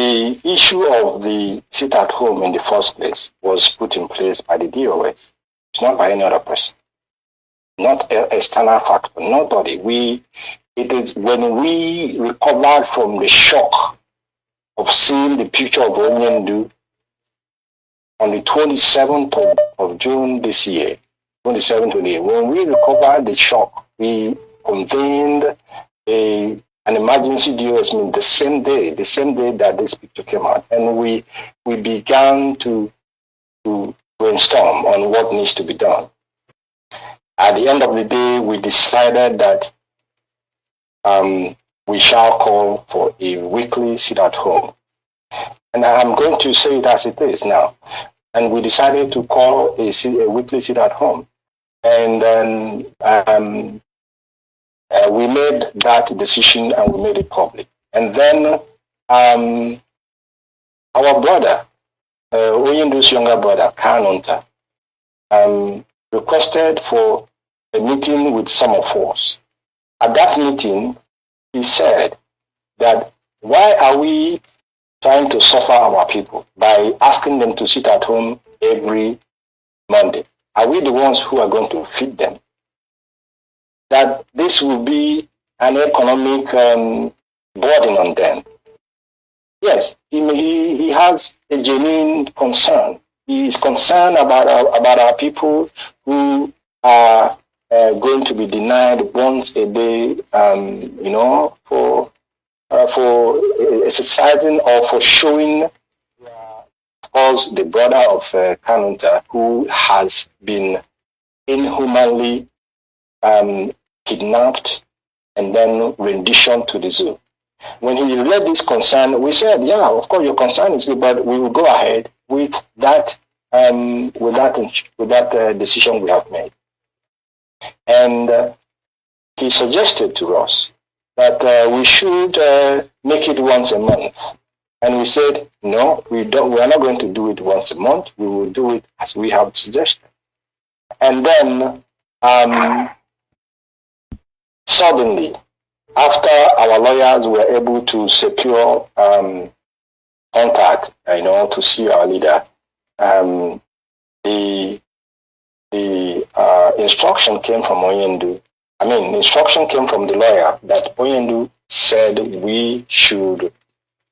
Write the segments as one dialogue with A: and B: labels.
A: the issue of the sit at home in the first place was put in place by the DOS. It's not by any other person, not an external factor, nobody. It is when we recovered from the shock of seeing the picture of Onyendu on the 27th of June this year, 27th of the year, when we recovered the shock, we convened an emergency DOS meeting the same day that this picture came out, and we began to brainstorm on what needs to be done. At the end of the day, we decided that we shall call for a weekly sit-at-home. And I'm going to say it as it is now. And we decided to call a weekly sit-at-home. And then we made that decision and we made it public. And then our brother, Oyendu's younger brother, Kanunta, requested for a meeting with some of us. At that meeting, he said that why are we trying to suffer our people by asking them to sit at home every Monday? Are we the ones who are going to feed them? That this will be an economic burden on them. Yes, he has a genuine concern. He is concerned about our people who are going to be denied once a day, for exercising or for showing us the brother of Kanunta who has been inhumanly kidnapped and then renditioned to the zoo. When he read this concern, we said, yeah, of course your concern is good, but we will go ahead with that decision we have made. And he suggested to us that we should make it once a month. And we said, no, we are not going to do it once a month. We will do it as we have suggested. And then suddenly, after our lawyers were able to secure contact, to see our leader, the instruction came from Oyendu. Instruction came from the lawyer that Oyendu said we should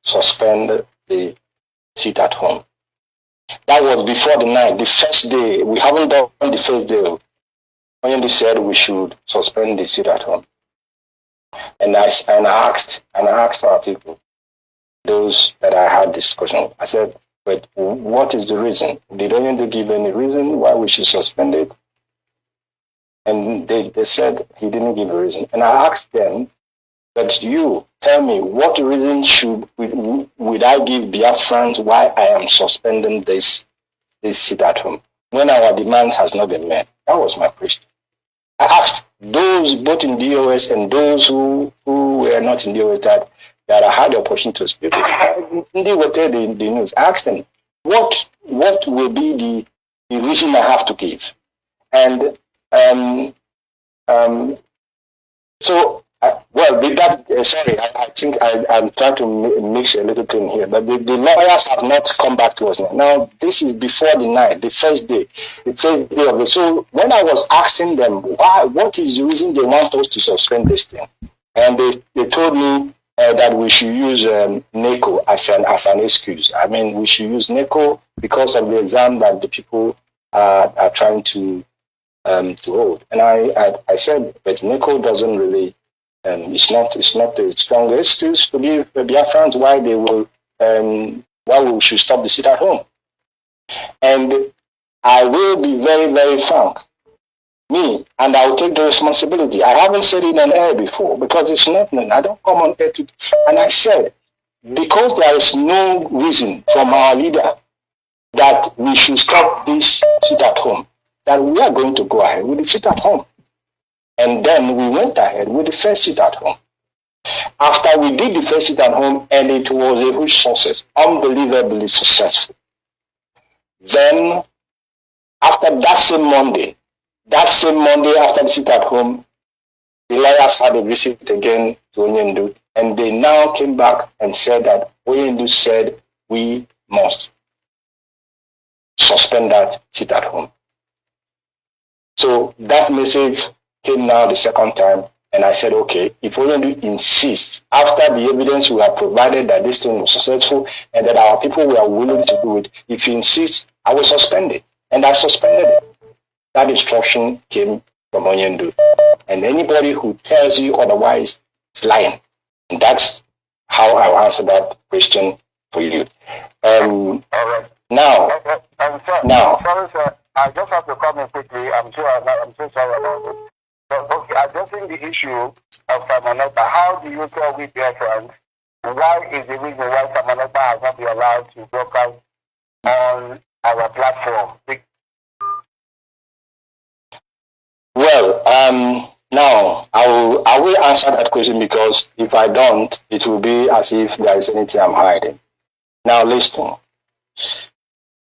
A: suspend the sit at home. That was before the night, the first day. We haven't done the first day. Oyendu said we should suspend the sit at home. And I asked our people, those that I had discussion. I said, but what is the reason? Did Oyendu give any reason why we should suspend it? And they said he didn't give a reason. And I asked them, but you tell me, what reason would I give Biafrans why I am suspending this sit at home when our demands has not been met? That was my question. I asked those both in DOS and those who were not in DOS that I had the opportunity to speak with. They were there the news. I asked them, what will be the reason I have to give? And I think I'm trying to mix a little thing here, but the lawyers have not come back to us now. Now, this is before the night, the first day of it. So when I was asking them, what is the reason they want us to suspend this thing? And they told me that we should use NECO as an excuse. We should use NECO because of the exam that the people are trying to hold. And I said, but NECO doesn't really, it's not a strong excuse to give Biafrans why we should stop the sit at home. And I will be very, very frank. And I will take the responsibility. I haven't said it on air before because it's not, I don't come on air and I said, because there is no reason from our leader that we should stop this sit at home, that we are going to go ahead with the sit at home. And then we went ahead with the first sit at home. After we did the first sit at home, and it was a huge success, unbelievably successful. Then, after that same Monday after the sit at home, the lawyers had a visit again to Onyendu, and they now came back and said that Oyendu said we must suspend that sit at home. So that message came now the second time, and I said, okay, if Oyendu insists, after the evidence we have provided that this thing was successful and that our people were willing to do it, if he insists, I will suspend it. And I suspended it. That instruction came from Oyendu. And anybody who tells you otherwise is lying. And that's how I'll answer that question for you.
B: All right.
A: Now,
B: Sorry, sir. I just have to come in quickly. I'm so sorry about it. But okay, addressing the issue of Simon Ekpa, how do you tell we Biafrans why is the reason why Simon Ekpa has not been allowed to broadcast on our platform?
A: Well, now I will answer that question, because if I don't, it will be as if there is anything I'm hiding. Now listen.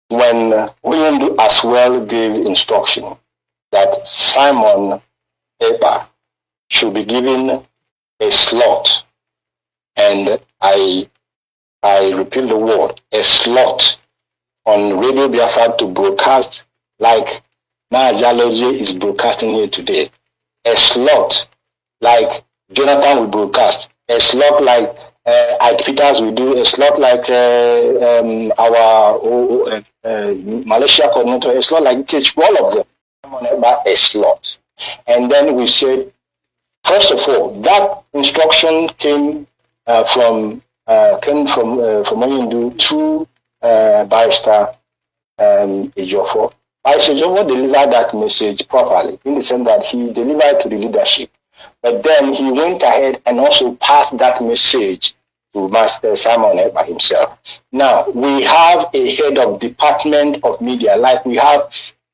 A: When Oyendu as well gave instruction that Simon Ekpa should be given a slot, and I repeat the word, a slot on Radio Biafra to broadcast like Mazi is broadcasting here today, a slot like Jonathan will broadcast, a slot like Ike Peters will do, a slot like our Malaysia coordinator, a slot like Kitch, all of them, about a slot. And then we said, first of all, that instruction came from Oyendu to Barrister Ejiofor. Barrister Ejiofor delivered that message properly, in the sense that he delivered to the leadership. But then he went ahead and also passed that message to Master Simon Ekpa himself. Now, we have a head of department of media, like we have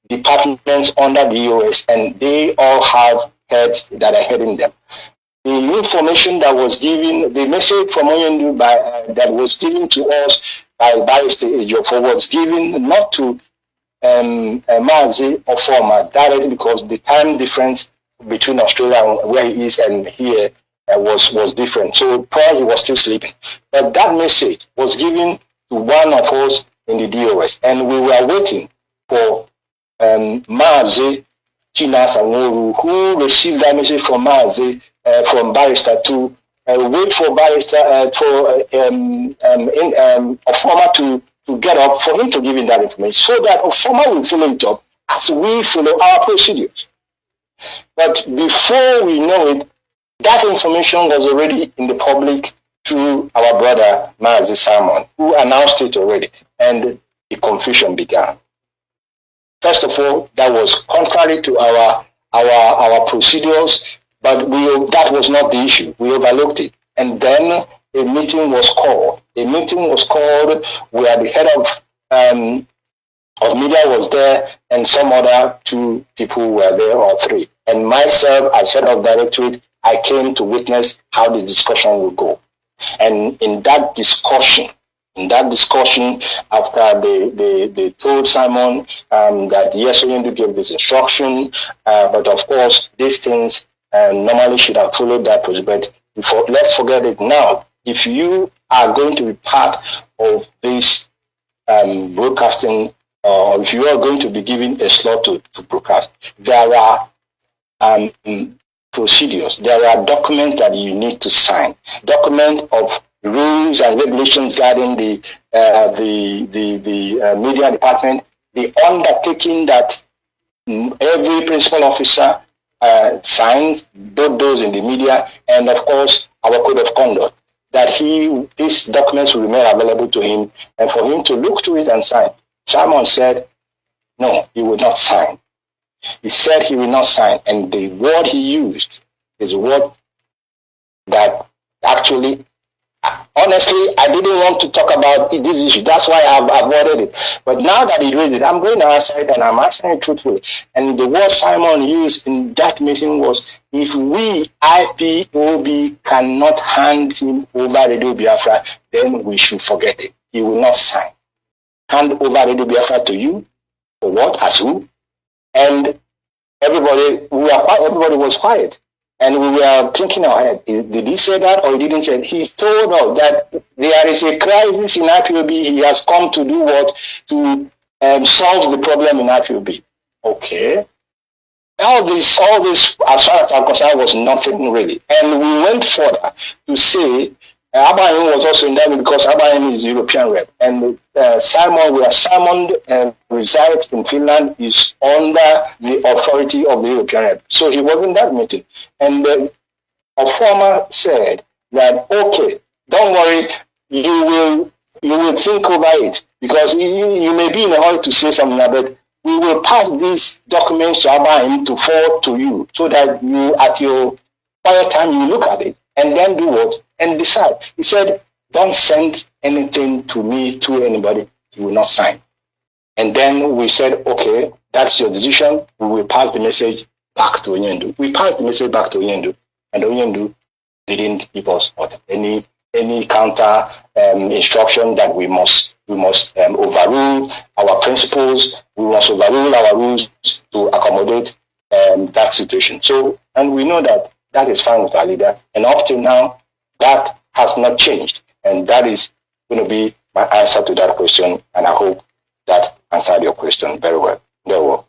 A: departments under the EOS, and they all have heads that are heading them. The information that was given, the message from Oyendu that was given to us by Barrister Ejiofor was given not to Mazi or former directly, because the time difference between Australia and where he is and here was different. So probably he was still sleeping. But that message was given to one of us in the DOS, and we were waiting for Mazi Nnamdi, who received that message from Mazi, from Barrister, to wait for Barrister Ofoma to get up for him to give him that information, so that Ofoma will follow it up as we follow our procedures. But before we know it, that information was already in the public through our brother Mazi Simon, who announced it already, and the confusion began. First of all, that was contrary to our procedures, but that was not the issue. We overlooked it. And then a meeting was called. A meeting was called where the head of media was there, and some other two people were there, or three. And myself, as head of directorate, I came to witness how the discussion would go. And in that discussion, after they told Simon that yes, Oyendu gave this instruction, but of course these things normally should have followed that procedure. But let's forget it now. If you are going to be part of this broadcasting, or if you are going to be given a slot to broadcast, there are procedures. There are documents that you need to sign. Document of rules and regulations guiding the media department. The undertaking that every principal officer signs, both those in the media, and of course our code of conduct, that these documents will remain available to him, and for him to look to it and sign. Simon said, no, he would not sign. He said he will not sign, and the word he used is a word that actually, honestly, I didn't want to talk about this issue. That's why I've avoided it. But now that he raised it, I'm going to answer it, and I'm answering it truthfully. And the word Simon used in that meeting was, if we, IPOB, cannot hand him over Radio Biafra, then we should forget it. He will not sign. Hand over Radio Biafra to you, for what, as who? And everybody was quiet. And we were thinking ahead, did he say that or he didn't say it? He told us that there is a crisis in IPOB. He has come to do what? To solve the problem in IPOB. Okay. All this, as far as I'm concerned, was nothing really. And we went further to say Abraham was also in that because Abraham is European rep. And Simon, where Simon resides in Finland, is under the authority of the European rep. So he was in that meeting. And a former said that, okay, don't worry, you will think over it because you may be in a hurry to say something, but we will pass these documents to Abraham to forward to you so that you, at your quiet time, you look at it and then do what? And decide. He said, don't send anything to me, to anybody. You will not sign. And then we said, okay, that's your decision. We will pass the message back to Onyendu. We passed the message back to Onyendu, and Onyendu didn't give us any counter instruction that we must overrule our principles. We must overrule our rules to accommodate that situation. So, and we know that is fine with our leader. And up till now, that has not changed. And that is going to be my answer to that question. And I hope that answered your question very well. Very well.